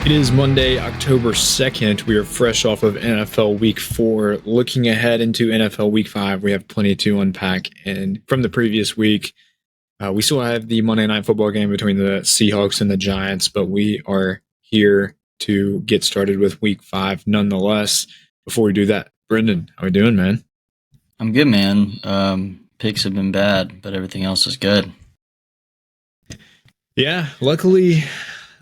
It is Monday, October 2nd. We are fresh off of NFL Week 4. Looking ahead into NFL Week 5, we have plenty to unpack. And from the previous week, we still have the Monday Night Football game between the Seahawks and the Giants, but we are here to get started with Week 5 nonetheless. Before we do that, Brendan, how we doing, man? I'm good, man. Picks have been bad, but everything else is good. Yeah, luckily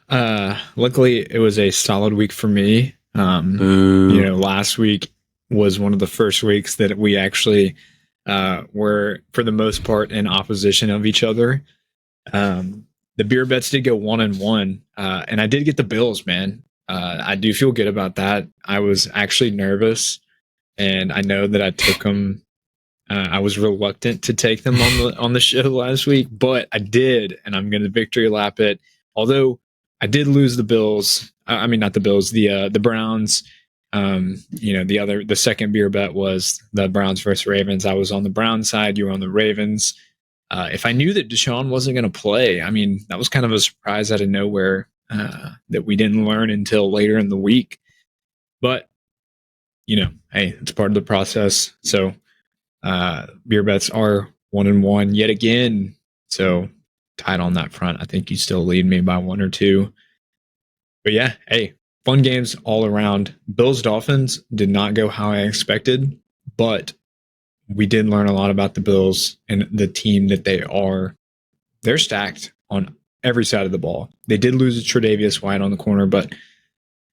it was a solid week for me. Last week was one of the first weeks that we actually were, for the most part, in opposition of each other. The beer bets did go 1-1, and I did get the Bills, man. I do feel good about that. I was actually nervous, and I know that I took them. I was reluctant to take them on the show last week, but I did, and I'm going to victory lap it. Although I did lose the Bills. I mean, not the Bills, the Browns. The second beer bet was the Browns versus Ravens. I was on the Browns side. You were on the Ravens. If I knew that Deshaun wasn't going to play, I mean, that was kind of a surprise out of nowhere that we didn't learn until later in the week. But, hey, it's part of the process. So beer bets are 1-1 yet again. So tied on that front. I think you still lead me by 1 or 2. But yeah, hey, fun games all around. Bills Dolphins did not go how I expected, but we did learn a lot about the Bills and the team that they are. They're stacked on every side of the ball. They did lose Tre'Davious White on the corner, but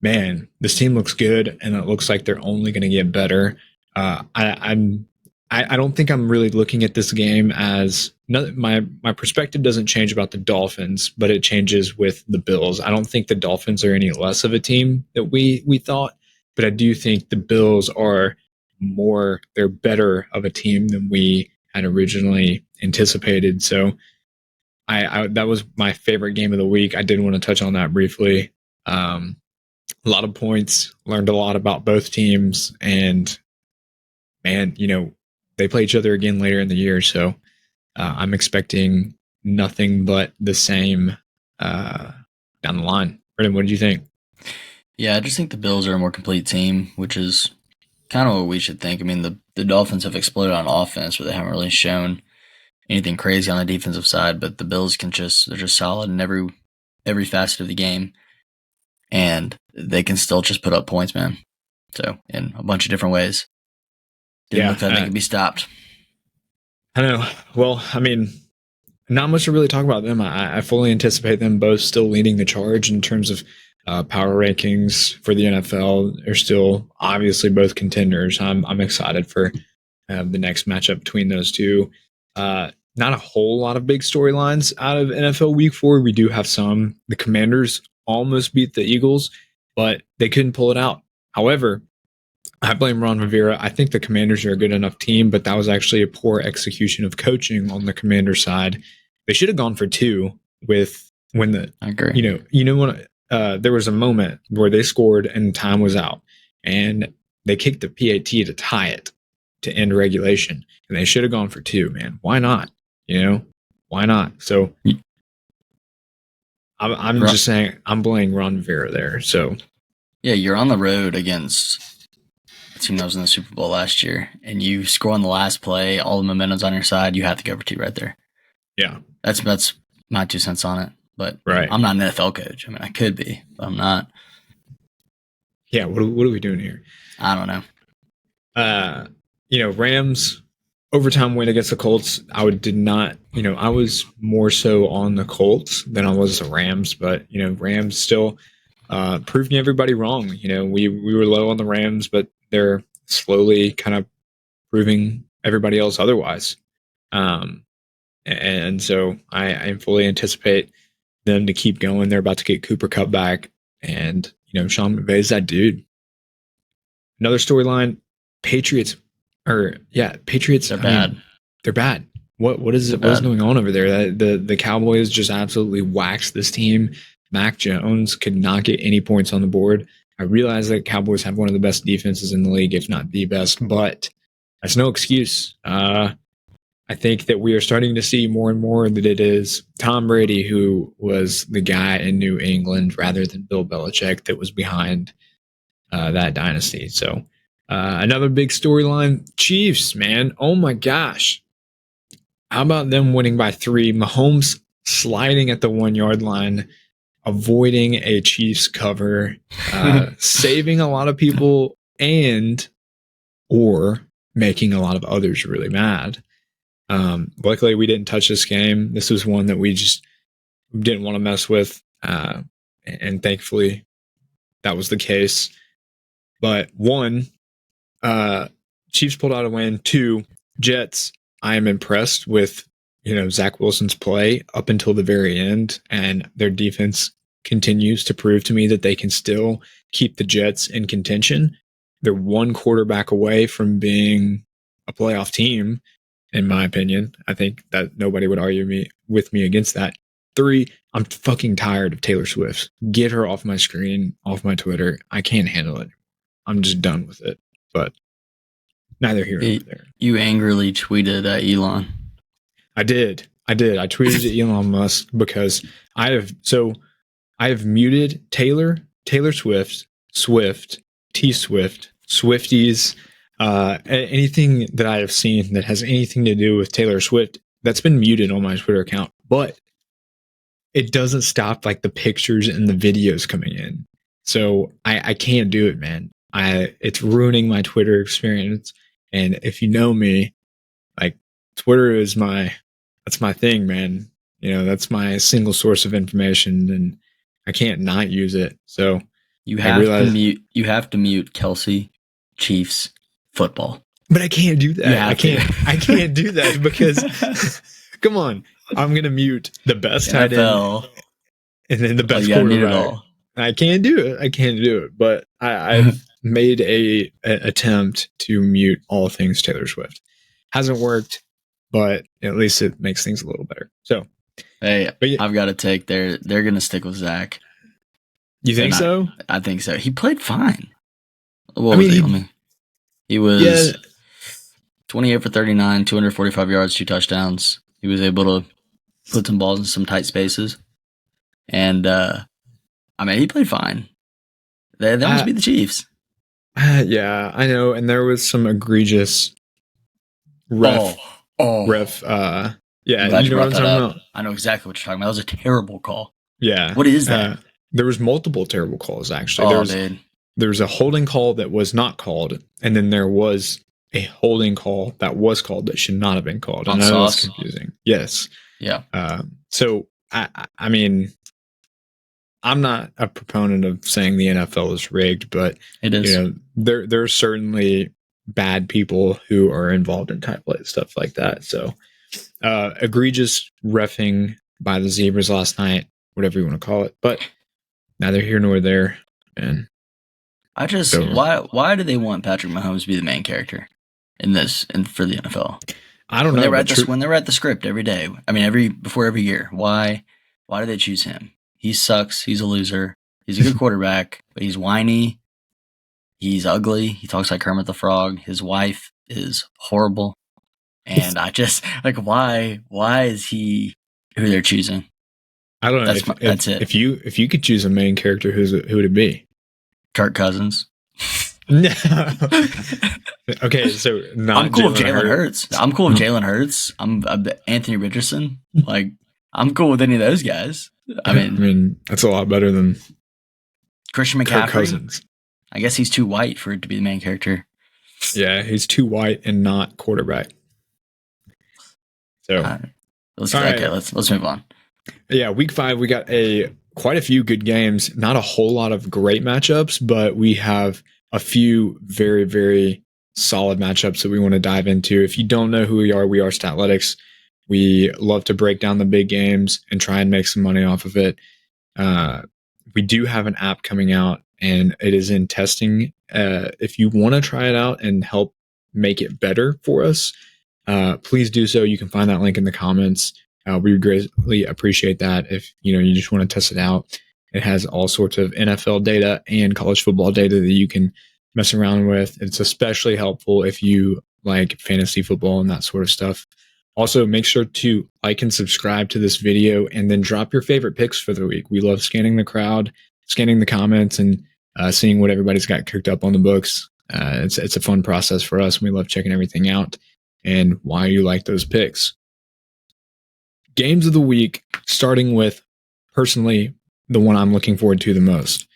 man, this team looks good, and it looks like they're only going to get better. I don't think I'm really looking at this game as my perspective doesn't change about the Dolphins, but it changes with the Bills. I don't think the Dolphins are any less of a team that we thought, but I do think the Bills are they're better of a team than we had originally anticipated. So I that was my favorite game of the week. I did want to touch on that briefly. A lot of points, learned a lot about both teams, and man, they play each other again later in the year, so I'm expecting nothing but the same down the line. Brendan, what did you think? Yeah, I just think the Bills are a more complete team, which is kind of what we should think. I mean, the Dolphins have exploded on offense, but they haven't really shown anything crazy on the defensive side. But the Bills they're just solid in every facet of the game, and they can still just put up points, man. So in a bunch of different ways. Didn't look like they could be stopped. I know. Well, I mean, not much to really talk about them. I fully anticipate them both still leading the charge in terms of power rankings for the NFL. They're still obviously both contenders. I'm excited for the next matchup between those two. Not a whole lot of big storylines out of NFL Week 4. We do have some. The Commanders almost beat the Eagles, but they couldn't pull it out. However, I blame Ron Rivera. I think the Commanders are a good enough team, but that was actually a poor execution of coaching on the Commander side. They should have gone for 2 I agree. When there was a moment where they scored and time was out, and they kicked the PAT to tie it to end regulation, and they should have gone for 2. Man, why not? Why not? So I'm just saying I'm blaming Ron Rivera there. So yeah, you're on the road against team that was in the Super Bowl last year, and you score on the last play, all the momentum's on your side, you have to go for 2 right there. Yeah. That's my 2 cents on it. But right. I'm not an NFL coach. I mean, I could be, but I'm not. Yeah, what are we doing here? I don't know. Rams overtime win against the Colts. I was more so on the Colts than I was the Rams, but Rams still proving everybody wrong. We were low on the Rams, but they're slowly kind of proving everybody else otherwise. And so I fully anticipate them to keep going. They're about to get Cooper Kupp back, and Sean McVay's that dude. Another storyline: Patriots. They're bad. They're bad. What is it? What's going on over there? The Cowboys just absolutely waxed this team. Mac Jones could not get any points on the board. I realize that Cowboys have one of the best defenses in the league, if not the best, but that's no excuse. I think that we are starting to see more and more that it is Tom Brady who was the guy in New England rather than Bill Belichick that was behind that dynasty. So another big storyline, Chiefs, man. Oh my gosh. How about them winning by 3? Mahomes sliding at the 1 yard line, avoiding a Chiefs cover, saving a lot of people and or making a lot of others really mad. Luckily, we didn't touch this game. This was one that we just didn't want to mess with. And thankfully, that was the case. But 1, Chiefs pulled out a win. 2, Jets. I am impressed with Zach Wilson's play up until the very end, and their defense continues to prove to me that they can still keep the Jets in contention. They're 1 quarterback away from being a playoff team, in my opinion. I think that nobody would argue with me against that. 3, I'm fucking tired of Taylor Swift. Get her off my screen, off my Twitter. I can't handle it. I'm just done with it. But neither here nor there. You angrily tweeted at Elon. I did. I tweeted at Elon Musk because I have muted Taylor Swift, T-Swift, Swifties, anything that I have seen that has anything to do with Taylor Swift, that's been muted on my Twitter account. But it doesn't stop like the pictures and the videos coming in. So I can't do it, man. It's ruining my Twitter experience. And if you know me, like Twitter is that's my thing, man. That's my single source of information, and I can't not use it. So you have to mute Kelsey, Chiefs, football. But I can't do that. I can't do that because come on, I'm gonna mute the best tight end and then the best quarterback. I can't do it. But I've made a attempt to mute all things Taylor Swift. Hasn't worked, but at least it makes things a little better. So, hey, I've got to take they're going to stick with Zach. You think so? I think so. He played fine. What was he? He was 28 for 39, 245 yards, 2 touchdowns. He was able to put some balls in some tight spaces. And, he played fine. They must be the Chiefs. Yeah, I know. And there was some egregious ref. Yeah, you know what I'm talking about? I know exactly what you're talking about. That was a terrible call. Yeah. What is that? There was multiple terrible calls, actually. There was a holding call that was not called, and then there was a holding call that was called that should not have been called. And that was confusing. Yes. Yeah. So, I mean, I'm not a proponent of saying the NFL is rigged, but it is. There are certainly bad people who are involved in stuff like that. So, egregious reffing by the Zebras last night, whatever you want to call it, but neither here nor there. And why do they want Patrick Mahomes to be the main character in this and for the NFL? I don't know. When they write the script every day, before every year, why do they choose him? He sucks. He's a loser. He's a good quarterback, but he's whiny. He's ugly. He talks like Kermit the Frog. His wife is horrible. And I just why is he who they're choosing? I don't know. That's it. If you could choose a main character, who would it be? Kirk Cousins. No. Okay, so I'm cool with Jalen Hurts. I'm cool with Jalen Hurts. I'm Anthony Richardson. I'm cool with any of those guys. I mean, that's a lot better than Christian McCaffrey. Kirk Cousins. I guess he's too white for it to be the main character. Yeah, he's too white and not quarterback. So let's move on. Yeah, week 5 we got quite a few good games. Not a whole lot of great matchups, but we have a few very, very solid matchups that we want to dive into. If you don't know who we are Statlytics. We love to break down the big games and try and make some money off of it. We do have an app coming out, and it is in testing. If you want to try it out and help make it better for us, please do so. You can find that link in the comments. We would greatly appreciate that if you just want to test it out. It has all sorts of NFL data and college football data that you can mess around with. It's especially helpful if you like fantasy football and that sort of stuff. Also, make sure to like and subscribe to this video and then drop your favorite picks for the week. We love scanning the crowd, scanning the comments, and seeing what everybody's got cooked up on the books. It's a fun process for us, and we love checking everything out and why you like those picks. Games of the week, starting with, personally, the one I'm looking forward to the most.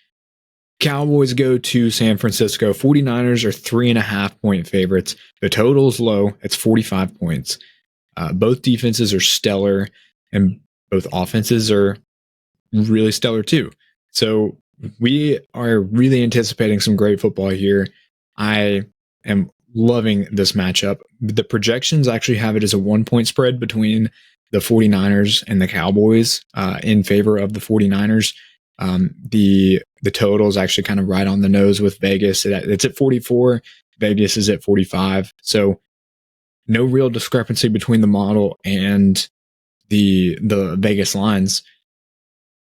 Cowboys go to San Francisco. 49ers are 3.5-point favorites. The total is low. It's 45 points. Both defenses are stellar, and both offenses are really stellar too. So we are really anticipating some great football here. I am loving this matchup. The projections actually have it as a 1-point spread between the 49ers and the Cowboys in favor of the 49ers. The total is actually kind of right on the nose with Vegas. It's at 44. Vegas is at 45. So no real discrepancy between the model and the Vegas lines.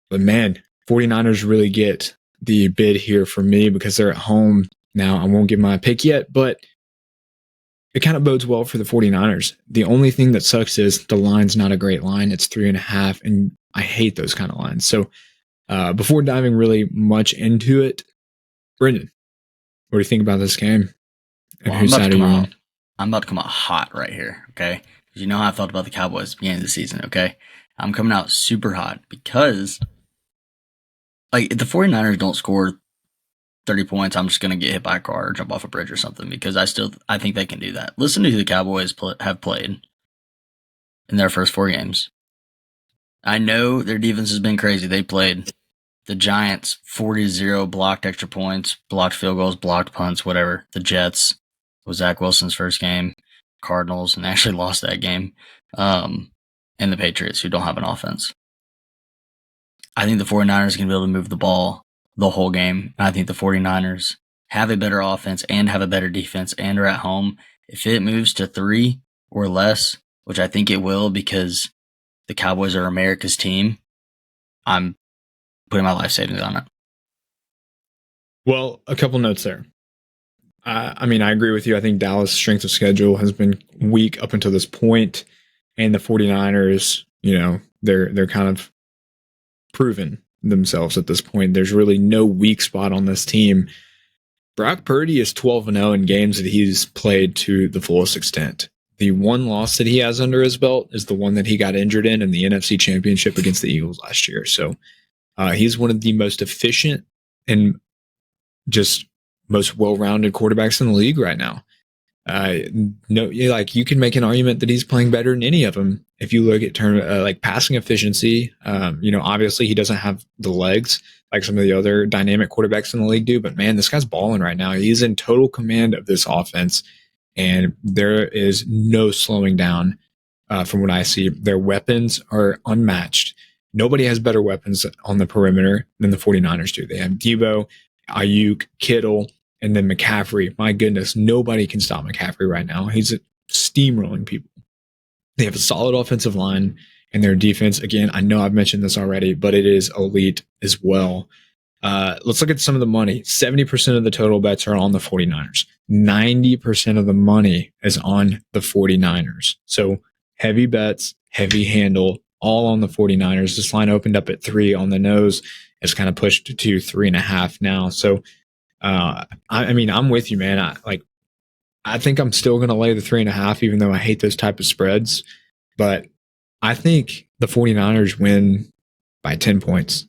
But man, 49ers really get the bid here for me because they're at home. Now, I won't give my pick yet, but it kind of bodes well for the 49ers. The only thing that sucks is the line's not a great line. It's 3.5, and I hate those kind of lines. So before diving really much into it, Brendan, what do you think about this game? And whose side are you on? I'm about to come out hot right here, okay? Because you know how I felt about the Cowboys at the beginning of the season, okay? I'm coming out super hot because, like, if the 49ers don't score 30 points, I'm just going to get hit by a car or jump off a bridge or something because I think they can do that. Listen to who the Cowboys have played in their first 4 games. I know their defense has been crazy. They played the Giants 40-0, blocked extra points, blocked field goals, blocked punts, whatever. The Jets was Zach Wilson's first game. Cardinals, and actually lost that game. And the Patriots, who don't have an offense. I think the 49ers can be able to move the ball the whole game. I think the 49ers have a better offense and have a better defense and are at home. If it moves to 3 or less, which I think it will because the Cowboys are America's team, I'm putting my life savings on it. Well, a couple notes there. I mean, I agree with you. I think Dallas' strength of schedule has been weak up until this point, and the 49ers, they're kind of proven themselves at this point. There's really no weak spot on this team. Brock Purdy is 12-0 in games that he's played to the fullest extent. The one loss that he has under his belt is the one that he got injured in the NFC Championship against the Eagles last year. So he's one of the most efficient and just most well-rounded quarterbacks in the league right now. You can make an argument that he's playing better than any of them. If you look at passing efficiency, obviously he doesn't have the legs like some of the other dynamic quarterbacks in the league do, but man, this guy's balling right now. He's in total command of this offense, and there is no slowing down from what I see. Their weapons are unmatched. Nobody has better weapons on the perimeter than the 49ers do. They have Debo, Ayuk, Kittle, and then McCaffrey. My goodness, nobody can stop McCaffrey right now. He's steamrolling people. They have a solid offensive line, and their defense, again, I know I've mentioned this already, but it is elite as well. Let's look at some of the money. 70% of the total bets are on the 49ers. 90% of the money is on the 49ers. So heavy bets, heavy handle, all on the 49ers. This line opened up at 3 on the nose. It's kind of pushed to 3.5 now. So I'm with you, man. I think I'm still going to lay the 3.5, even though I hate those type of spreads. But I think the 49ers win by 10 points.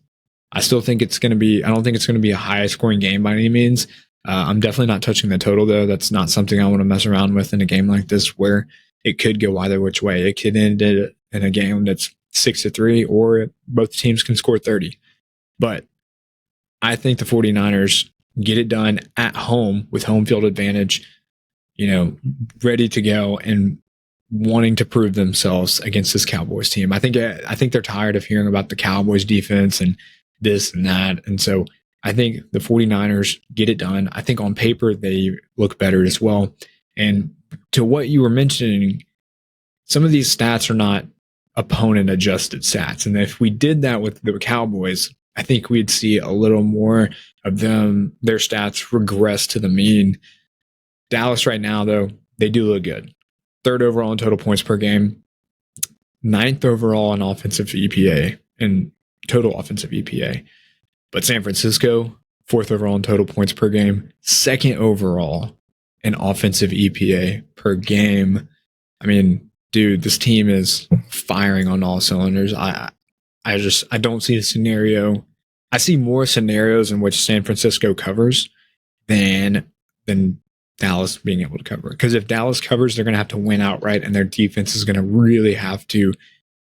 I don't think it's going to be a high scoring game by any means. I'm definitely not touching the total, though. That's not something I want to mess around with in a game like this where it could go either which way. It could end in a game that's 6-3, or both teams can score 30. But I think the 49ers get it done at home with home field advantage, ready to go and wanting to prove themselves against this Cowboys team. I think they're tired of hearing about the Cowboys defense and this and that. And so I think the 49ers get it done. I think on paper they look better as well. And to what you were mentioning, some of these stats are not opponent adjusted stats. And if we did that with the Cowboys, I think we'd see a little more of their stats regress to the mean. Dallas right now, though, they do look good. third overall in total points per game, ninth overall in offensive EPA and total offensive EPA. But San Francisco, fourth overall in total points per game, second overall in offensive EPA per game. I mean, dude, this team is firing on all cylinders. I don't see a scenario. I see more scenarios in which San Francisco covers than Dallas being able to cover. Because if Dallas covers, they're going to have to win outright, and their defense is going to really have to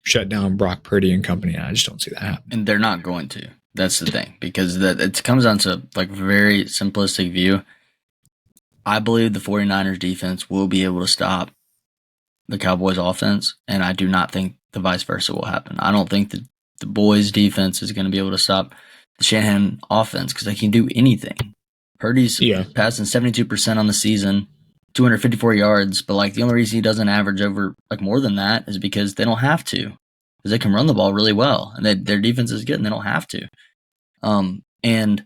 shut down Brock Purdy and company. And I just don't see that happening. And they're not going to. That's the thing, because it comes down to like very simplistic view. I believe the 49ers defense will be able to stop the Cowboys offense, and I do not think the vice versa will happen. I don't think the boys defense is going to be able to stop the Shanahan offense because they can do anything. Purdy's passing 72% on the season, 254 yards, but like the only reason he doesn't average over like more than that is because they don't have to, because they can run the ball really well, and their defense is good, and they don't have to. And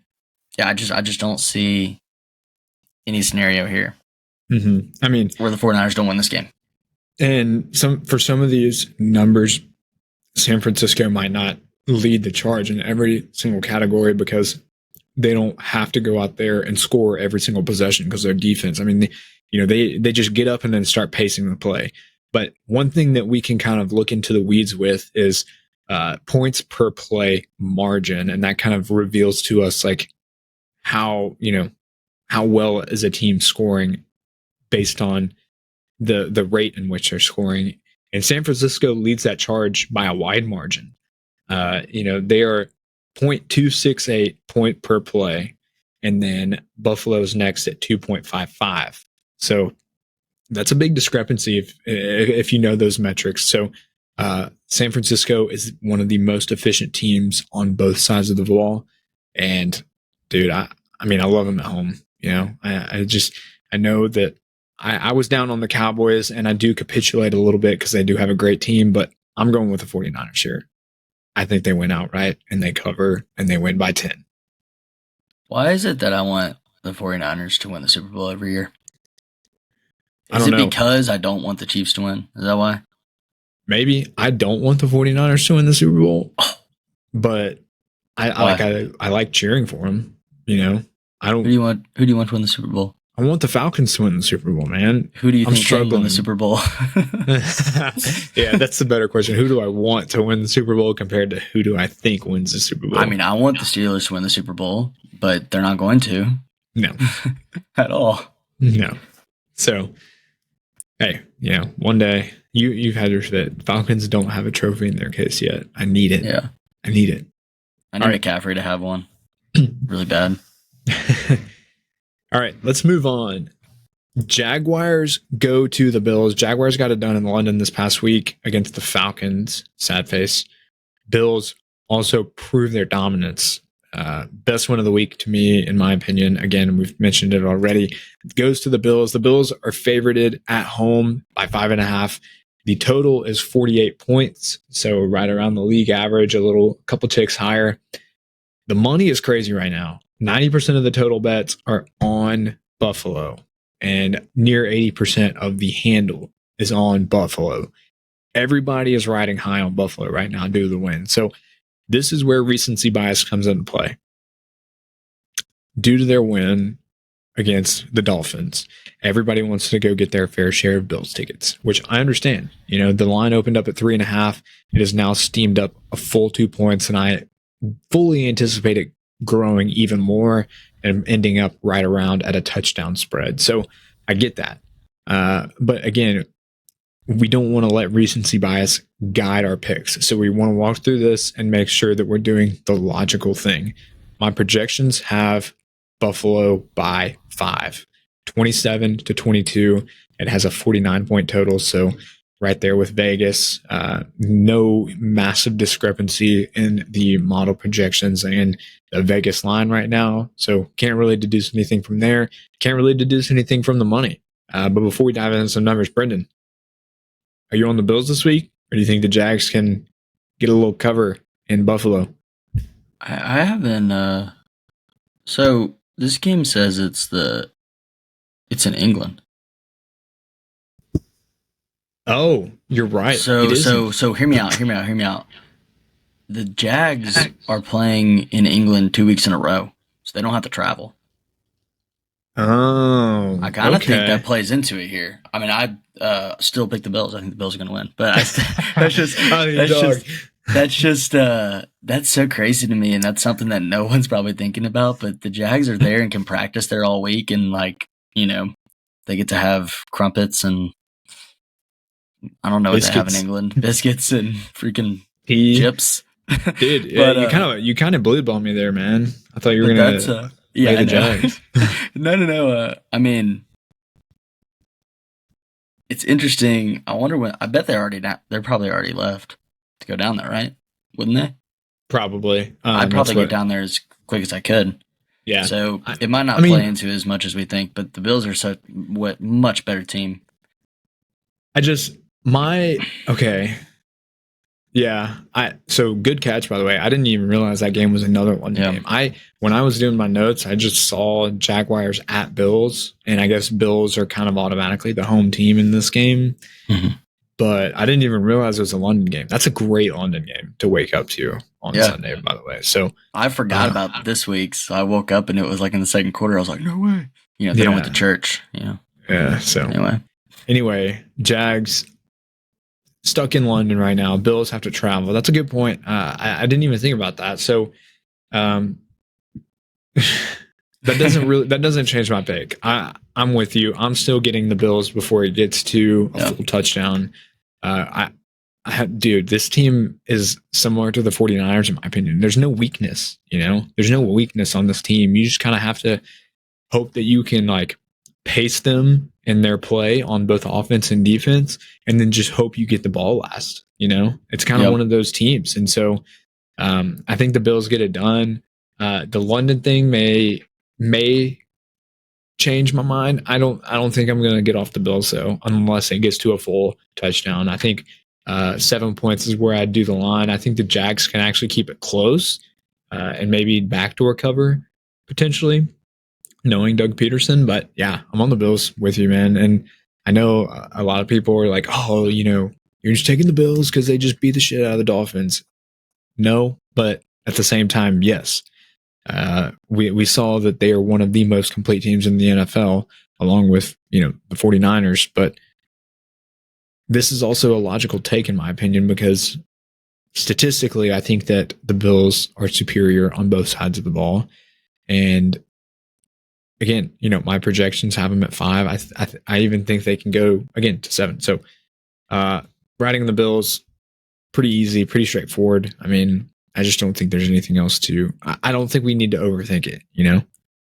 yeah, I just don't see any scenario here. Mm-hmm. I mean, where the 49ers don't win this game. And for some of these numbers, San Francisco might not lead the charge in every single category because they don't have to go out there and score every single possession because their defense. I mean, they just get up and then start pacing the play. But one thing that we can kind of look into the weeds with is points per play margin, and that kind of reveals to us like how well is a team scoring based on the rate in which they're scoring. And San Francisco leads that charge by a wide margin. They are 0.268 point per play, and then Buffalo's next at 2.55. So that's a big discrepancy if you know those metrics. So San Francisco is one of the most efficient teams on both sides of the ball. And dude, I love them at home. I know that I was down on the Cowboys, and I do capitulate a little bit because they do have a great team, but I'm going with the 49ers here. I think they win outright, and they cover, and they win by 10. Why is it that I want the 49ers to win the Super Bowl every year? Is it because I don't want the Chiefs to win? Is that why? Maybe. I don't want the 49ers to win the Super Bowl, but I like cheering for them. I don't. Who do you want to win the Super Bowl? I want the Falcons to win the Super Bowl, man. Who do you think can win the Super Bowl? Yeah, that's the better question. Who do I want to win the Super Bowl compared to who do I think wins the Super Bowl? I mean, I want the Steelers to win the Super Bowl, but they're not going to. No. At all. No. So, hey, one day you've had your fit. Falcons don't have a trophy in their case yet. I need it. Yeah. I need it. I need McCaffrey to have one. Really bad. All right, let's move on. Jaguars go to the Bills. Jaguars got it done in London this past week against the Falcons. Sad face. Bills also prove their dominance. Best win of the week to me, in my opinion. Again, we've mentioned it already. It goes to the Bills. The Bills are favorited at home by 5.5. The total is 48 points, so right around the league average, a couple ticks higher. The money is crazy right now. 90% of the total bets are on Buffalo, and near 80% of the handle is on Buffalo. Everybody is riding high on Buffalo right now due to the win. So this is where recency bias comes into play. Due to their win against the Dolphins, everybody wants to go get their fair share of Bills tickets, which I understand. The line opened up at 3.5. It is now steamed up a full 2 points, and I fully anticipate it growing even more and ending up right around at a touchdown spread. So I get that. But again, we don't want to let recency bias guide our picks. So we want to walk through this and make sure that we're doing the logical thing. My projections have Buffalo by 5, 27-22. It has a 49-point total. So right there with Vegas, no massive discrepancy in the model projections and the Vegas line right now. So can't really deduce anything from there. Can't really deduce anything from the money. But before we dive into some numbers, Brendan, are you on the Bills this week? Or do you think the Jags can get a little cover in Buffalo? I haven't. So this game says it's in England. Oh, you're right. It So isn't. so so hear me out, hear me out. The Jags are playing in England 2 weeks in a row, so they don't have to travel. I Oh, kind of think that okay. plays into it here. I mean, I still pick the Bills. I think the Bills are going to win, but that's just I mean, that's dog. just that's so crazy to me, and that's something that no one's probably thinking about. But the Jags are there and can practice there all week, and they get to have crumpets and I don't know what they have in Biscuits. England, biscuits and freaking He chips. did. Yeah, but you kind of blue balled me there, man. I thought you were but that's gonna yeah, lay I the know. Jags. No. I mean, it's interesting. I wonder when. I bet they're probably already left to go down there, right? Wouldn't they? Probably. I'd That's probably get what. down there as quick as I could. Yeah. So I, it might I not play mean, into as much as we think, but the Bills are such what much better team. I just my okay. Yeah, so good catch by the way. I didn't even realize that game was another London Yeah. game. When I was doing my notes, I just saw Jaguars at Bills, and I guess Bills are kind of automatically the home team in this game. Mhm. But I didn't even realize it was a London game. That's a great London game to wake up to on Yeah. Sunday, by the way. So I forgot about this week, so I woke up and it was like in the second quarter. I was like, no way. Then I went to yeah, church. yeah. So Anyway, Jags stuck in London right now. Bills have to travel. That's a good point. I didn't even think about that. So um, that doesn't change my pick. I'm with you. I'm still getting the Bills before it gets to a full touchdown. Dude, this team is similar to the 49ers in my opinion. There's no weakness, There's no weakness on this team. You just kind of have to hope that you can like pace them in their play on both offense and defense, and then just hope you get the ball last. It's kind of one of those teams, and so I think the Bills get it done. The London thing may change my mind. I don't think I'm going to get off the Bills though, unless it gets to a full touchdown. I think 7 points is where I'd do the line. I think the Jags can actually keep it close and maybe backdoor cover potentially, knowing Doug Peterson. But yeah, I'm on the Bills with you, man. And I know a lot of people are like, oh, you're just taking the Bills because they just beat the shit out of the Dolphins. No, but at the same time, yes. We saw that they are one of the most complete teams in the NFL, along with the 49ers. But this is also a logical take, in my opinion, because statistically, I think that the Bills are superior on both sides of the ball. And again, my projections have them at 5. I even think they can go again to 7. So, riding the Bills, pretty easy, pretty straightforward. I mean, I just don't think there's anything else to. I don't think we need to overthink it.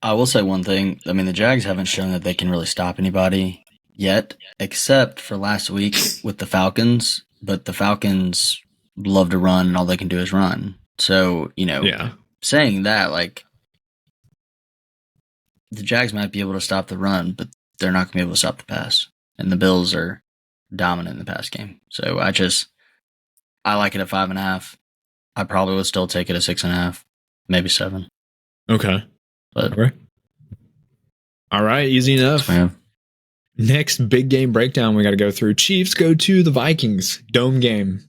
I will say one thing. I mean, the Jags haven't shown that they can really stop anybody yet, except for last week with the Falcons. But the Falcons love to run, and all they can do is run. So, Yeah. saying that, like, the Jags might be able to stop the run, but they're not going to be able to stop the pass. And the Bills are dominant in the pass game. So I like it at 5.5. I probably would still take it at 6.5, maybe 7. Okay. But all right, easy enough. Next big game breakdown we got to go through. Chiefs go to the Vikings. Dome game.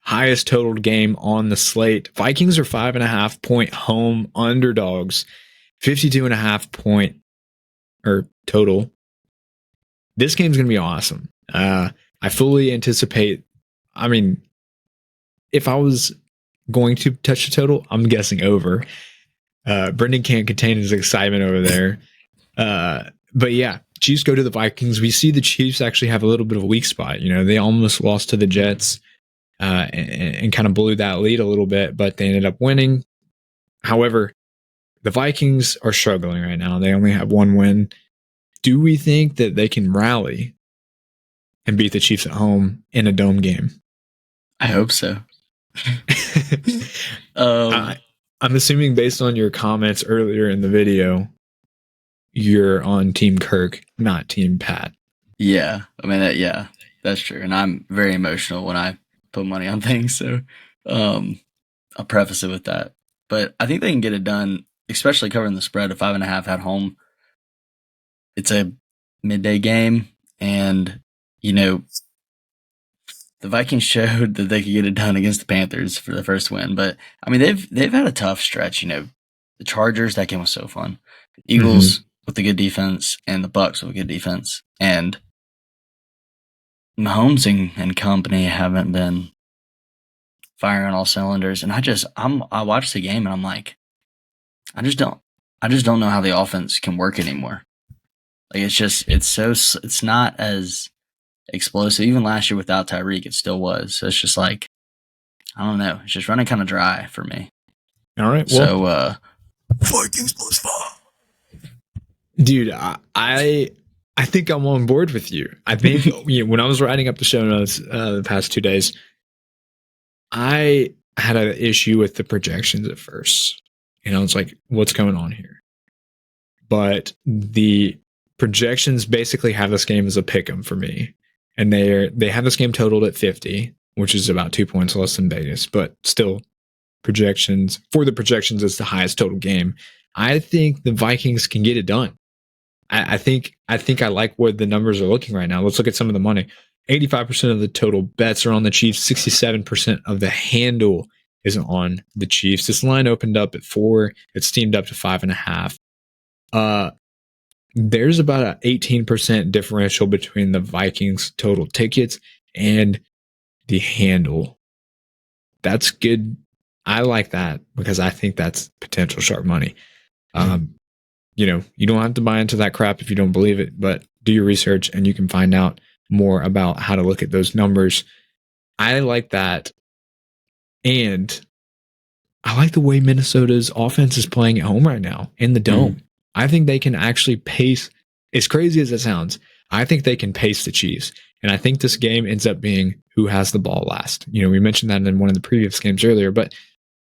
Highest total game on the slate. Vikings are 5.5 point home underdogs. 52.5 point or total. This game's going to be awesome. I fully anticipate. I mean, if I was going to touch the total, I'm guessing over. Brendan can't contain his excitement over there. But yeah, Chiefs go to the Vikings. We see the Chiefs actually have a little bit of a weak spot. They almost lost to the Jets and kind of blew that lead a little bit, but they ended up winning. However, the Vikings are struggling right now. They only have one win. Do we think that they can rally and beat the Chiefs at home in a dome game? I hope so. I'm assuming based on your comments earlier in the video, you're on Team Kirk, not Team Pat. Yeah, I mean that's true, and I'm very emotional when I put money on things. So I'll preface it with that. But I think they can get it done, especially covering the spread of 5.5 at home. It's a midday game, and you know, the Vikings showed that they could get it done against the Panthers for the first win. But I mean, they've had a tough stretch. The Chargers, that game was so fun. The Eagles with a good defense, and the Bucks with a good defense, and Mahomes and company haven't been firing on all cylinders. And I watched the game and I'm like, I just don't know how the offense can work anymore. Like it's not as explosive. Even last year without Tyreek, it still was. So it's just like, I don't know. It's just running kind of dry for me. All right. Well, so Vikings +5. Dude, I think I'm on board with you. I think when I was writing up the show notes the past 2 days, I had an issue with the projections at first. I was like, what's going on here? But the projections basically have this game as a pick'em for me. And they have this game totaled at 50, which is about 2 points less than Vegas, but still projections it's the highest total game. I think the Vikings can get it done. I think I like where the numbers are looking right now. Let's look at some of the money. 85% of the total bets are on the Chiefs. 67% of the handle is on the Chiefs. This line opened up at 4. It's steamed up to 5.5. There's about an 18% differential between the Vikings total tickets and the handle. That's good. I like that because I think that's potential sharp money. You don't have to buy into that crap if you don't believe it, but do your research and you can find out more about how to look at those numbers. I like that. And I like the way Minnesota's offense is playing at home right now in the dome. I think they can actually pace, as crazy as it sounds, I think they can pace the Chiefs. And I think this game ends up being who has the ball last. We mentioned that in one of the previous games earlier, but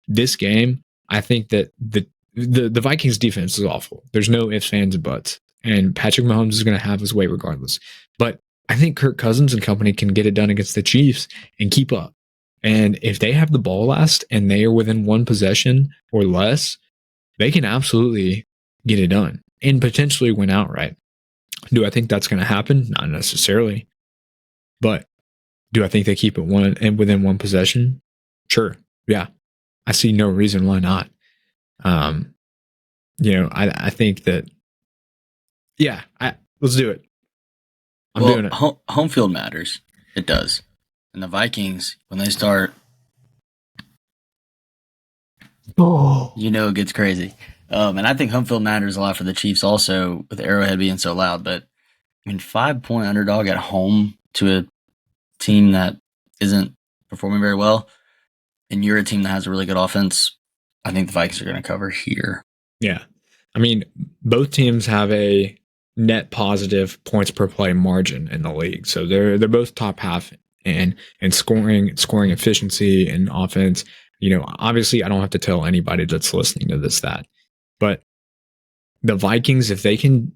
this game, I think that the Vikings defense is awful. There's no ifs, ands, and buts. And Patrick Mahomes is going to have his way regardless. But I think Kirk Cousins and company can get it done against the Chiefs and keep up. And if they have the ball last and they are within one possession or less, they can absolutely get it done and potentially win outright. Do I think that's going to happen? Not necessarily. But do I think they keep it within one possession? Sure. Yeah. I see no reason why not. I think that, let's do it. I'm doing it. Home field matters. It does. And the Vikings, when they start, it gets crazy. And I think home field matters a lot for the Chiefs also, with Arrowhead being so loud. But, 5-point underdog at home to a team that isn't performing very well, and you're a team that has a really good offense, I think the Vikings are going to cover here. Yeah. Both teams have a net positive points per play margin in the league. So they're both top half and scoring efficiency and offense. Obviously I don't have to tell anybody that's listening to that. But the Vikings, if they can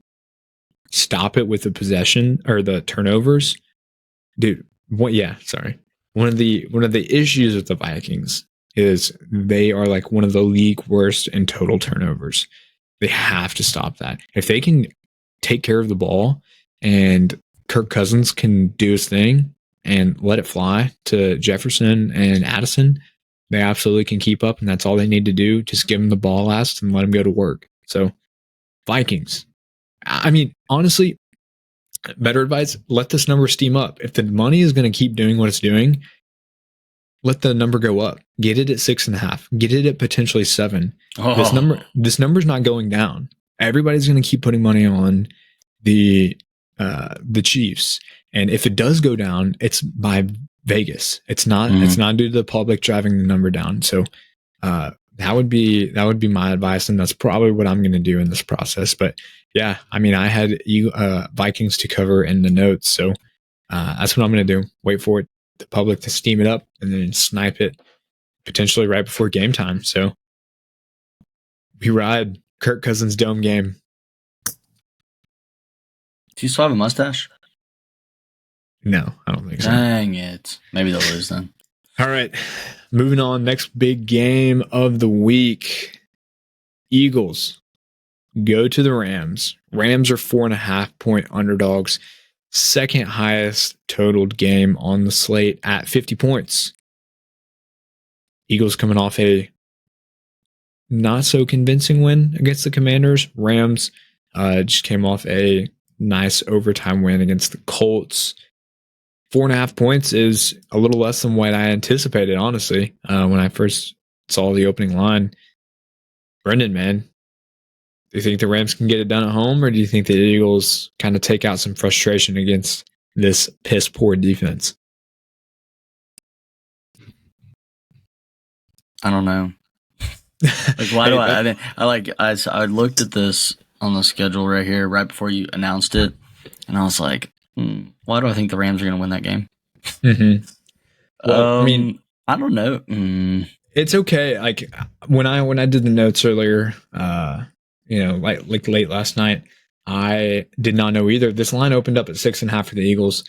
stop it with the possession or the turnovers, dude, one of the issues with the Vikings is they are like one of the league worst in total turnovers. They have to stop that. If they can take care of the ball and Kirk Cousins can do his thing and let it fly to Jefferson and Addison, they absolutely can keep up, and that's all they need to do. Just give them the ball last and let them go to work. So Vikings. Honestly, better advice, let this number steam up. If the money is going to keep doing what it's doing, let the number go up. Get it at 6.5. Get it at potentially 7. This number's not going down. Everybody's going to keep putting money on the Chiefs, and if it does go down, it's by Vegas. It's not. It's not due to the public driving the number down. So that would be my advice, and that's probably what I'm going to do in this process. But yeah, I had Vikings to cover in the notes, so that's what I'm going to do. Wait for the public to steam it up and then snipe it potentially right before game time. So we ride Kirk Cousins dome game. Do you still have a mustache? No, I don't think so. Dang it. Maybe they'll lose then. All right. Moving on. Next big game of the week. Eagles go to the Rams. Rams are 4.5 point underdogs. second highest totaled game on the slate at 50 points. Eagles coming off a not so convincing win against the Commanders. Rams just came off a nice overtime win against the Colts. 4.5 points is a little less than what I anticipated, honestly, when I first saw the opening line. Brendan, man, do you think the Rams can get it done at home, or do you think the Eagles kind of take out some frustration against this piss poor defense? I don't know. Like, why do I looked at this on the schedule right here, right before you announced it, and I was like, why do I think the Rams are going to win that game? Mm-hmm. Well, I mean, I don't know. It's okay. Like when I did the notes earlier, like late last night, I did not know either. This line opened up at 6.5 for the Eagles.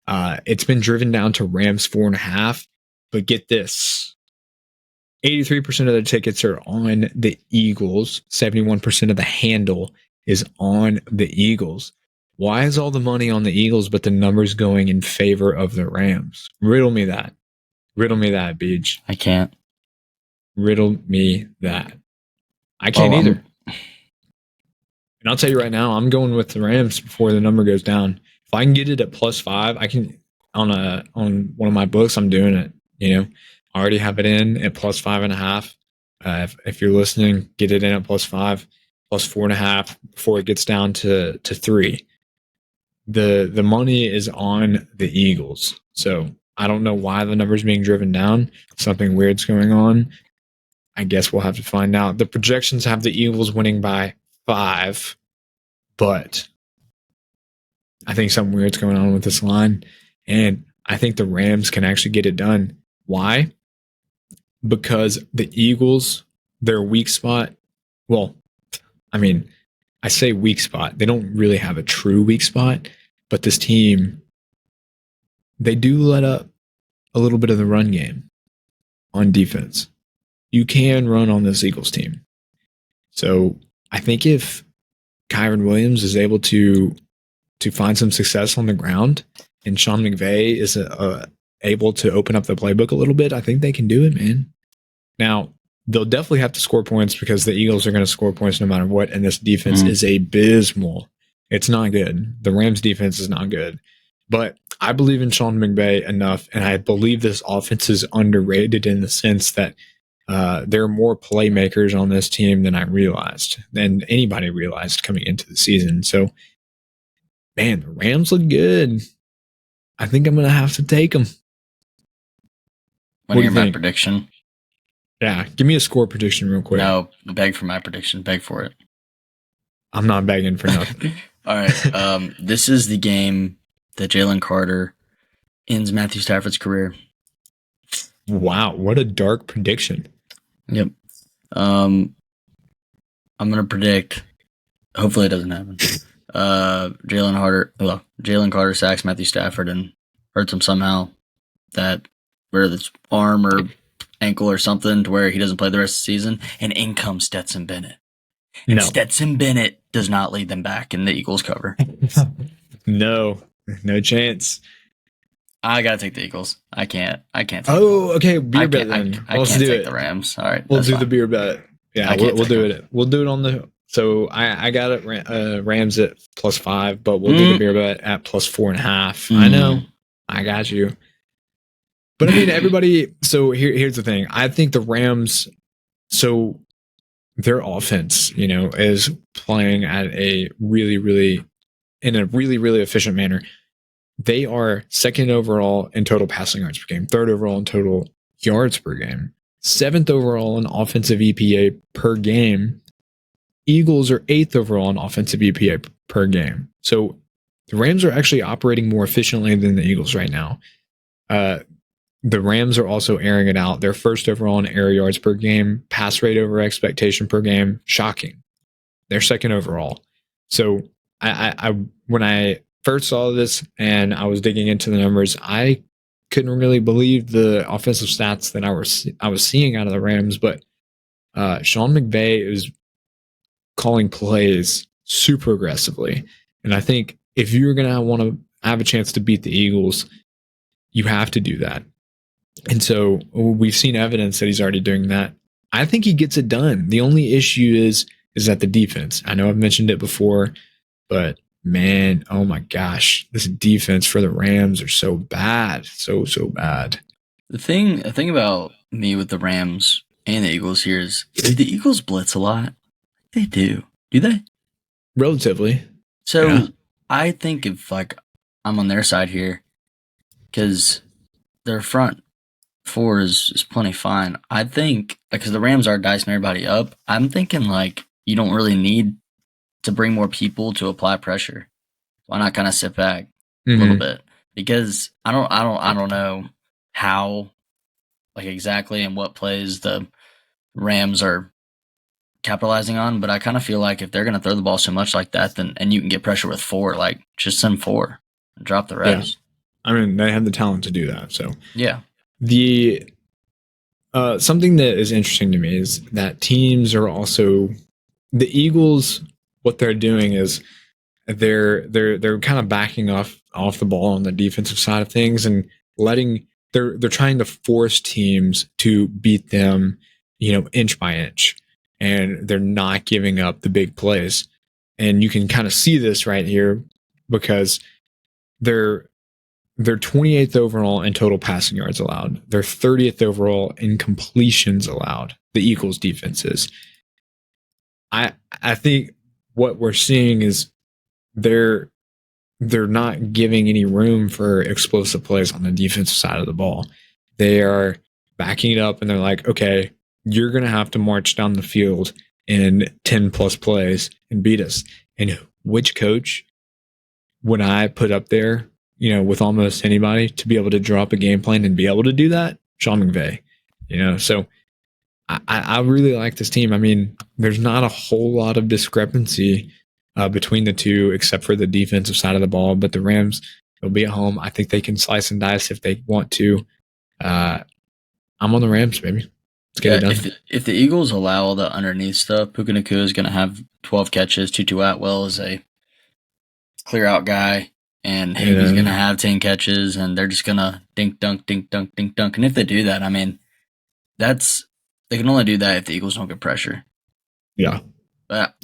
It's been driven down to Rams 4.5. But get this: 83% of the tickets are on the Eagles. 71% of the handle is on the Eagles. Why is all the money on the Eagles, but the numbers going in favor of the Rams? Riddle me that. Riddle me that, Beach. I can't. Riddle me that. I can't either. And I'll tell you right now, I'm going with the Rams before the number goes down. If I can get it at +5, I can on one of my books. I'm doing it. I already have it in at +5.5. If you're listening, get it in at +5, +4.5 before it gets down to 3. The money is on the Eagles, so I don't know why the number's being driven down. Something weird's going on. I guess we'll have to find out. The projections have the Eagles winning by 5, but I think something weird's going on with this line, and I think the Rams can actually get it done. Why? Because the Eagles, their weak spot, well, I mean, I say weak spot. They don't really have a true weak spot, but this team, they do let up a little bit of the run game on defense. You can run on this Eagles team. So I think if Kyron Williams is able to find some success on the ground and Sean McVay is able to open up the playbook a little bit, I think they can do it, man. Now, they'll definitely have to score points because the Eagles are going to score points no matter what, and this defense is abysmal. It's not good. The Rams defense is not good. But I believe in Sean McVay enough, and I believe this offense is underrated in the sense that there are more playmakers on this team than I realized, than anybody realized coming into the season. So, man, the Rams look good. I think I'm going to have to take them. Want to hear my prediction? Yeah, give me a score prediction real quick. No, beg for my prediction. Beg for it. I'm not begging for nothing. All right. This is the game that Jalen Carter ends Matthew Stafford's career. Wow, what a dark prediction. Yep. I'm going to predict, hopefully it doesn't happen, Jalen Carter sacks Matthew Stafford and hurts him somehow, that whether it's arm or ankle or something, to where he doesn't play the rest of the season, and in comes Stetson Bennett. And Stetson Bennett does not lead them back in the Eagles cover. No chance. I gotta take the Eagles. I can't. Okay, beer bet then. I can't take the Rams. All right, we'll do the beer bet. Yeah, we'll do it. We'll do it on the. So I got it. Rams at +5, but we'll do the beer bet at +4.5. I know. I got you. But I mean, everybody. So here's the thing. I think the Rams. So their offense, is playing at a really efficient manner. They are second overall in total passing yards per game, third overall in total yards per game, 7th overall in offensive EPA per game. Eagles are 8th overall in offensive EPA per game. So the Rams are actually operating more efficiently than the Eagles right now. The Rams are also airing it out. They're first overall in air yards per game, pass rate over expectation per game. Shocking. They're second overall. So I when I first saw this and I was digging into the numbers, I couldn't really believe the offensive stats that I was seeing out of the Rams. But Sean McVay is calling plays super aggressively, and I think if you're gonna want to have a chance to beat the Eagles, you have to do that. And so we've seen evidence that he's already doing that. I think he gets it done. The only issue is that the defense. I know I've mentioned it before, but man, oh my gosh, this defense for the Rams are so bad, so bad. The thing about me with the Rams and the Eagles here is the Eagles blitz a lot. They do. Do they? Relatively. So yeah. I think if like I'm on their side here, because their front four is plenty fine. I think because the Rams are dicing everybody up. I'm thinking like you don't really need to bring more people to apply pressure. Why not kind of sit back a little bit? Because I don't know how like exactly and what plays the Rams are capitalizing on, but I kind of feel like if they're going to throw the ball so much like that, then and you can get pressure with 4, like just send 4 and drop the rest. Yeah. I mean, they have the talent to do that. So yeah, the something that is interesting to me is that teams are also the Eagles. What they're doing is they're kind of backing off the ball on the defensive side of things and they're trying to force teams to beat them, inch by inch, and they're not giving up the big plays. And you can kind of see this right here because they're 28th overall in total passing yards allowed. They're 30th overall in completions allowed. The Eagles defense is. I think what we're seeing is they're not giving any room for explosive plays on the defensive side of the ball. They are backing it up and they're like, okay, you're going to have to march down the field in 10 plus plays and beat us. And which coach would I put up there, with almost anybody to be able to draw up a game plan and be able to do that? Sean McVay, so I really like this team. I mean, there's not a whole lot of discrepancy between the two, except for the defensive side of the ball. But the Rams will be at home. I think they can slice and dice if they want to. I'm on the Rams, baby. Let's get it done. If the Eagles allow all the underneath stuff, Puka Nacua is going to have 12 catches. Tutu Atwell is a clear out guy, and Higgins going to have 10 catches, and they're just going to dink dunk, dink dunk, dink dunk. And if they do that, I mean, they can only do that if the Eagles don't get pressure. Yeah. But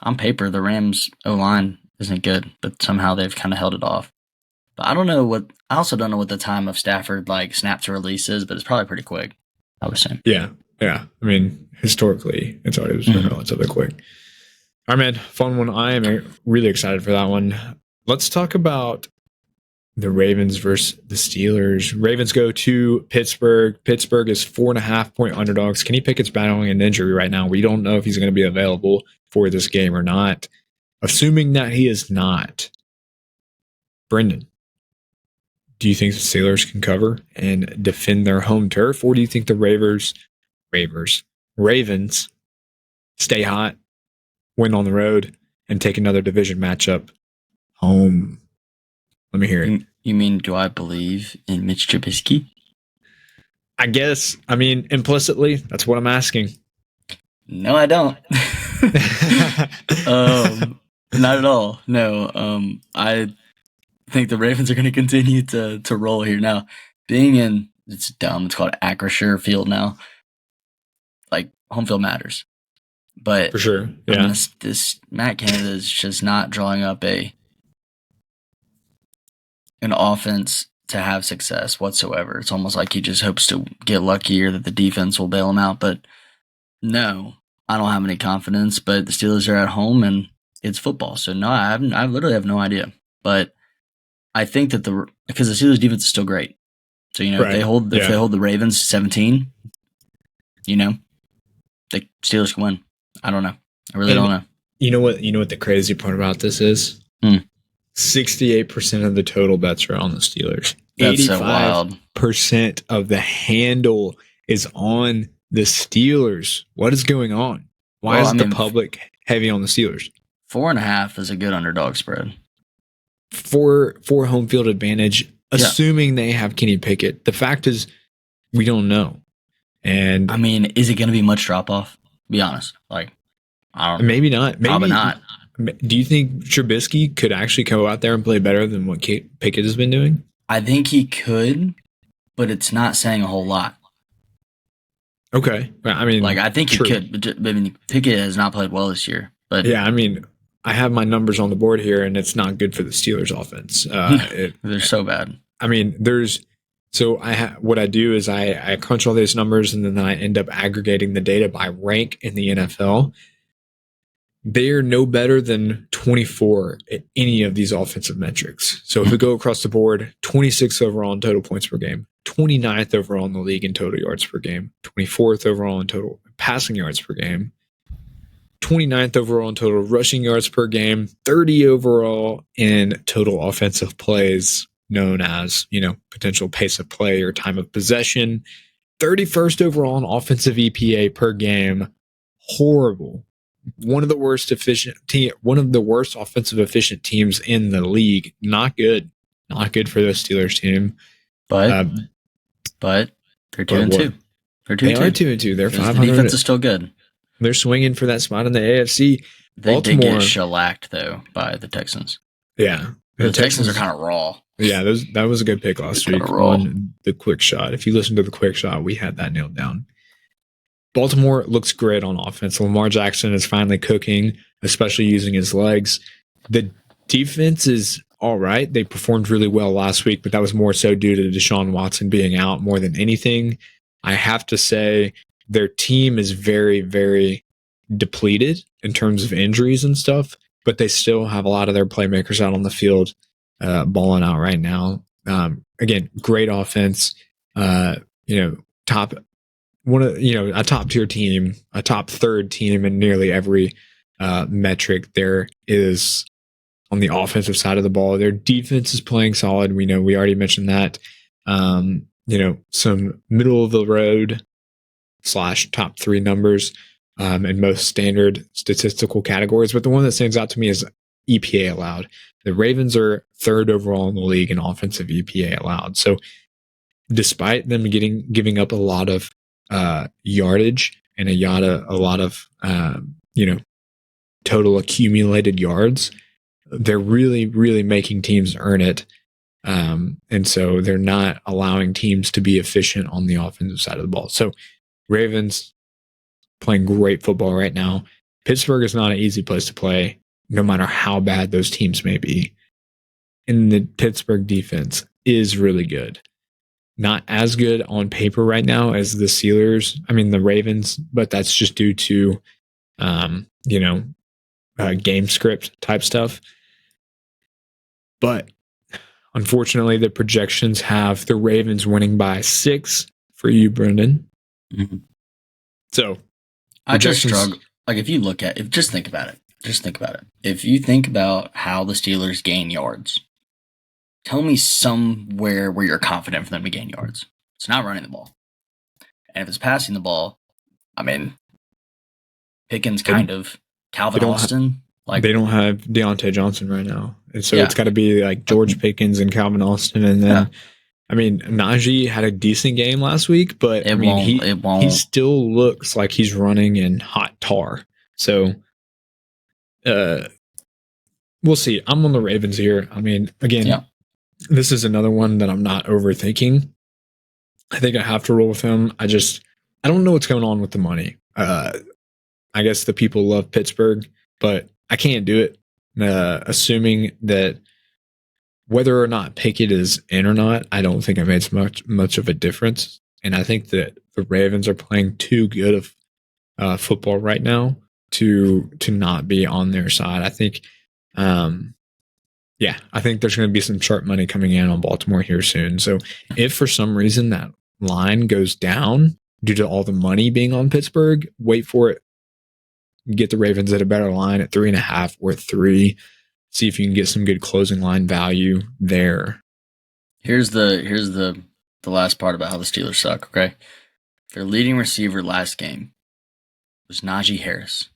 on paper, the Rams O-line isn't good, but somehow they've kind of held it off. But I also don't know what the time of Stafford like snap to release is, but it's probably pretty quick, I would say. Yeah. I mean, historically, it's always been relatively quick. All right, man. Fun one. I am really excited for that one. Let's talk about the Ravens versus the Steelers. Ravens go to Pittsburgh. Pittsburgh is 4.5-point underdogs. Kenny Pickett's battling an injury right now. We don't know if he's going to be available for this game or not. Assuming that he is not, Brendan, do you think the Steelers can cover and defend their home turf, or do you think the Ravens stay hot, win on the road, and take another division matchup home? Let me hear it. You mean, do I believe in Mitch Trubisky? I guess. I mean, implicitly, that's what I'm asking. No, I don't. Not at all. No. I think the Ravens are going to continue to roll here. Now, being in, it's dumb, it's called Acrisure Field now. Like, home field matters. But for sure, yeah. I mean, this Matt Canada is just not drawing up an offense to have success whatsoever. It's almost like he just hopes to get lucky or that the defense will bail him out. But no, I don't have any confidence. But the Steelers are at home and it's football, so no, I literally have no idea. But I think that because the Steelers defense is still great, so if they hold the Ravens to 17, the Steelers can win. I don't know. I really don't know. You know what the crazy part about this is? 68% of the total bets are on the Steelers. That's so wild. 85% of the handle is on the Steelers. What is going on? Why is the public heavy on the Steelers? 4.5 is a good underdog spread. For home field advantage, assuming they have Kenny Pickett. The fact is, we don't know. And I mean, is it going to be much drop off? Be honest. Like, I don't know. Maybe not. Probably not. Do you think Trubisky could actually go out there and play better than what Pickett has been doing? I think he could, but it's not saying a whole lot. Okay. I mean, I think true. he could. But, I mean, Pickett has not played well this year. But yeah, I mean, I have my numbers on the board here, and it's not good for the Steelers' offense. They're so bad. I mean, what I do is I crunch all these numbers, and then I end up aggregating the data by rank in the NFL. They are no better than 24 at any of these offensive metrics. So if we go across the board, 26th overall in total points per game, 29th overall in the league in total yards per game, 24th overall in total passing yards per game, 29th overall in total rushing yards per game, 30 overall in total offensive plays, known as, potential pace of play or time of possession, 31st overall in offensive EPA per game. Horrible. One of the worst offensive efficient teams in the league. Not good. Not good for the Steelers team. But they're 2-2. They are 2-2. They're 500. The defense is still good. They're swinging for that spot in the AFC. They did get shellacked though by the Texans. Yeah, the Texans are kind of raw. Yeah, that was a good pick last week on the quick shot. If you listen to the quick shot, we had that nailed down. Baltimore looks great on offense. Lamar Jackson is finally cooking, especially using his legs. The defense is all right. They performed really well last week, but that was more so due to Deshaun Watson being out more than anything. I have to say their team is very, very depleted in terms of injuries and stuff, but they still have a lot of their playmakers out on the field balling out right now. Again, great offense. A top tier team, a top third team in nearly every metric there is on the offensive side of the ball. Their defense is playing solid. We already mentioned that. Some middle of the road / top 3 numbers in most standard statistical categories. But the one that stands out to me is EPA allowed. The Ravens are 3rd overall in the league in offensive EPA allowed. So despite them giving up a lot of yardage and a lot of total accumulated yards, they're really, really making teams earn it. And so they're not allowing teams to be efficient on the offensive side of the ball. So Ravens playing great football right now. Pittsburgh is not an easy place to play, no matter how bad those teams may be. And the Pittsburgh defense is really good. Not as good on paper right now as the Steelers. I mean, the Ravens, but that's just due to, game script type stuff. But unfortunately, the projections have the Ravens winning by 6 for you, Brendan. Mm-hmm. So I just struggle. Just think about it. If you think about how the Steelers gain yards, tell me somewhere where you're confident for them to gain yards. It's not running the ball. And if it's passing the ball, I mean, Pickens kind of, Calvin Austin. They don't have Deontay Johnson right now. And so it's got to be like George Pickens and Calvin Austin. And then, I mean, Najee had a decent game last week, but he still looks like he's running in hot tar. So, we'll see. I'm on the Ravens here. I mean, again, this is another one that I'm not overthinking. I think I have to roll with him. I don't know what's going on with the money. I guess the people love Pittsburgh, but I can't do it. Assuming that whether or not Pickett is in or not, I don't think it makes much of a difference. And I think that the Ravens are playing too good of football right now to not be on their side. I think, I think there's going to be some sharp money coming in on Baltimore here soon. So if for some reason that line goes down due to all the money being on Pittsburgh, wait for it. Get the Ravens at a better line at 3.5 or 3. See if you can get some good closing line value there. Here's the last part about how the Steelers suck, okay? Their leading receiver last game was Najee Harris.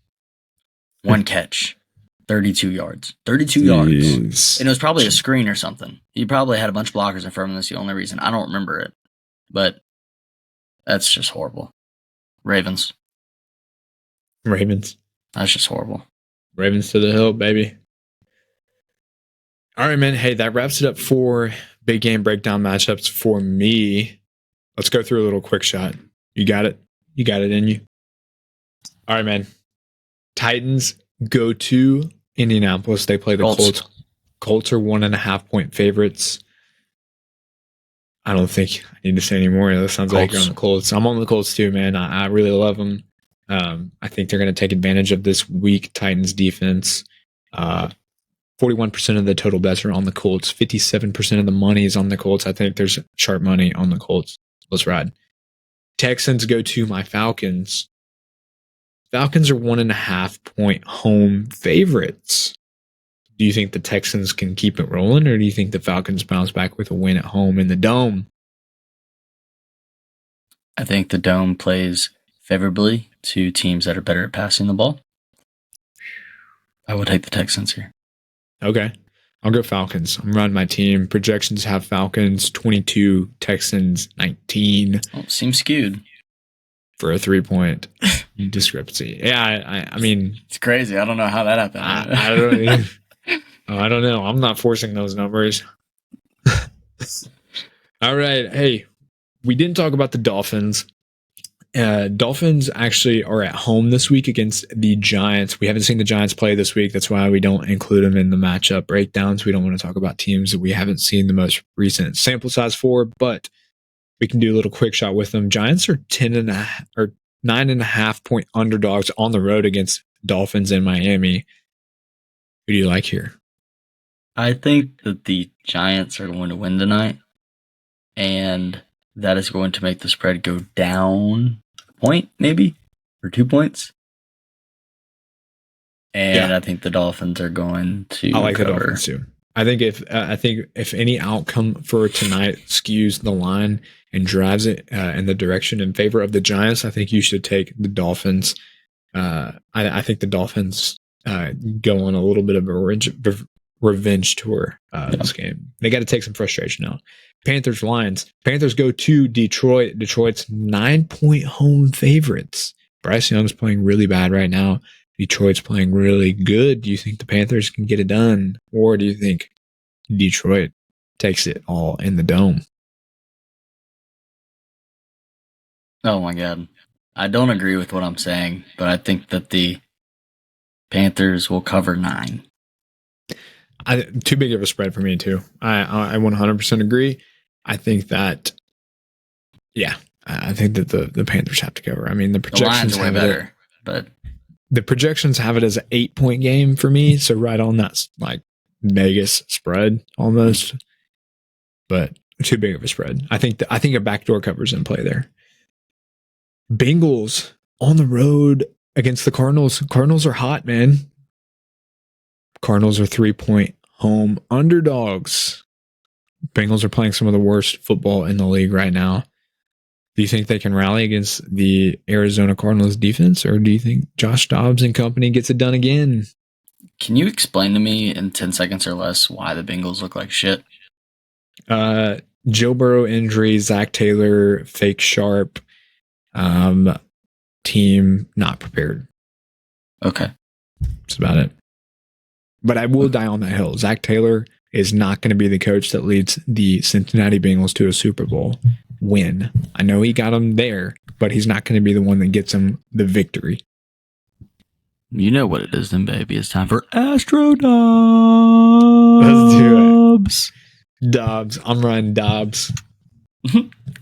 1 catch, 32 yards. 32 yards. And it was probably a screen or something. He probably had a bunch of blockers in front of him. That's the only reason. I don't remember it. But that's just horrible. Ravens. That's just horrible. Ravens to the hill, baby. All right, man. Hey, that wraps it up for big game breakdown matchups for me. Let's go through a little quick shot. You got it? You got it in you? All right, man. Titans go to Indianapolis. They play the Colts. Colts are 1.5-point favorites. I don't think I need to say any more. That sounds like you're on the Colts. I'm on the Colts too, man. I really love them. I think they're going to take advantage of this weak Titans defense. 41% of the total bets are on the Colts. 57% of the money is on the Colts. I think there's sharp money on the Colts. Let's ride. Texans go to my Falcons. Falcons are 1.5-point home favorites. Do you think the Texans can keep it rolling, or do you think the Falcons bounce back with a win at home in the Dome? I think the Dome plays favorably to teams that are better at passing the ball. I would take the Texans here. Okay. I'll go Falcons. I'm running my team. Projections have Falcons 22, Texans 19. Oh, seems skewed. For a 3-point discrepancy. Yeah, I mean... It's crazy. I don't know how that happened. I don't know. I'm not forcing those numbers. All right. Hey, we didn't talk about the Dolphins. Dolphins actually are at home this week against the Giants. We haven't seen the Giants play this week. That's why we don't include them in the matchup breakdowns. We don't want to talk about teams that we haven't seen the most recent sample size for, but we can do a little quick shot with them. Giants are 9.5-point underdogs on the road against Dolphins in Miami. Who do you like here? I think that the Giants are going to win tonight, and that is going to make the spread go down a point, maybe, or 2 points. And I think the Dolphins are going to I like cover. the Dolphins too. I think if any outcome for tonight skews the line and drives it in the direction in favor of the Giants, I think you should take the Dolphins. I think the Dolphins go on a little bit of a revenge tour this game. They got to take some frustration out. Panthers Lions. Panthers go to Detroit. Detroit's 9-point home favorites. Bryce Young's playing really bad right now. Detroit's playing really good. Do you think the Panthers can get it done? Or do you think Detroit takes it all in the Dome? Oh my God. I don't agree with what I'm saying, but I think that the Panthers will cover 9. Too big of a spread for me too. I 100% agree. I think that, I think that the Panthers have to cover. I mean, the projections are way better, but the projections have it as an 8-point game for me. So right on that like Vegas spread almost, but too big of a spread. I think a backdoor cover's in play there. Bengals on the road against the Cardinals. Cardinals are hot, man. Cardinals are 3-point home underdogs. Bengals are playing some of the worst football in the league right now. Do you think they can rally against the Arizona Cardinals defense, or do you think Josh Dobbs and company gets it done again? Can you explain to me in 10 seconds or less why the Bengals look like shit? Joe Burrow injury, Zach Taylor, fake sharp, team not prepared. Okay. That's about it. But I will die on that hill. Zach Taylor is not going to be the coach that leads the Cincinnati Bengals to a Super Bowl win. I know he got them there, but he's not going to be the one that gets them the victory. You know what it is then, baby. It's time for Astro Dobbs. Let's do it. Dobbs. I'm running Dobbs.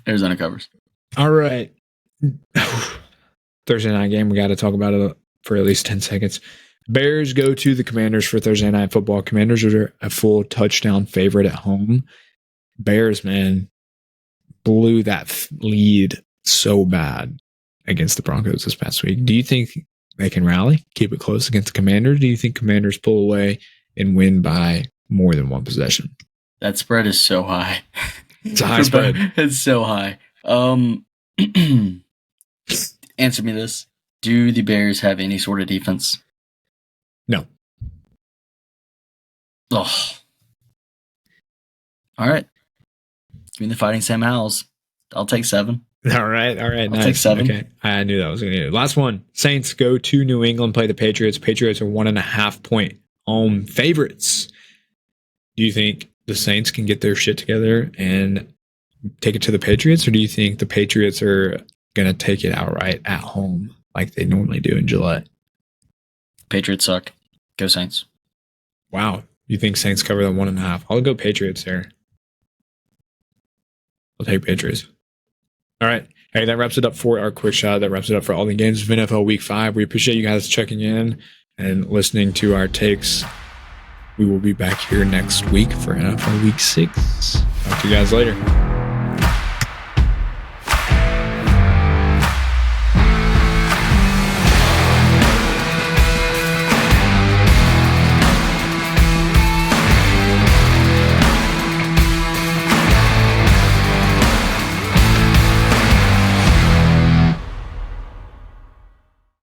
Arizona covers. All right. Thursday night game. We got to talk about it for at least 10 seconds. Bears go to the Commanders for Thursday Night Football. Commanders are a full touchdown favorite at home. Bears, man, blew that lead so bad against the Broncos this past week. Do you think they can rally, keep it close against the Commanders? Do you think Commanders pull away and win by more than one possession? That spread is so high. It's a high spread. It's so high. Answer me this. Do the Bears have any sort of defense? No. Oh. All right. Give me the Fighting Sam Howells. I'll take 7. All right. I'll Nice. take 7. Okay. I knew that was going to do. Last one. Saints go to New England, play the Patriots. Patriots are 1.5 point home favorites. Do you think the Saints can get their shit together and take it to the Patriots, or do you think the Patriots are going to take it outright at home like they normally do in July? Patriots suck. Go Saints. Wow. You think Saints cover the 1.5? I'll go Patriots there. I'll take Patriots. All right. Hey, that wraps it up for our quick shot. That wraps it up for all the games of NFL Week 5. We appreciate you guys checking in and listening to our takes. We will be back here next week for NFL Week 6. Talk to you guys later.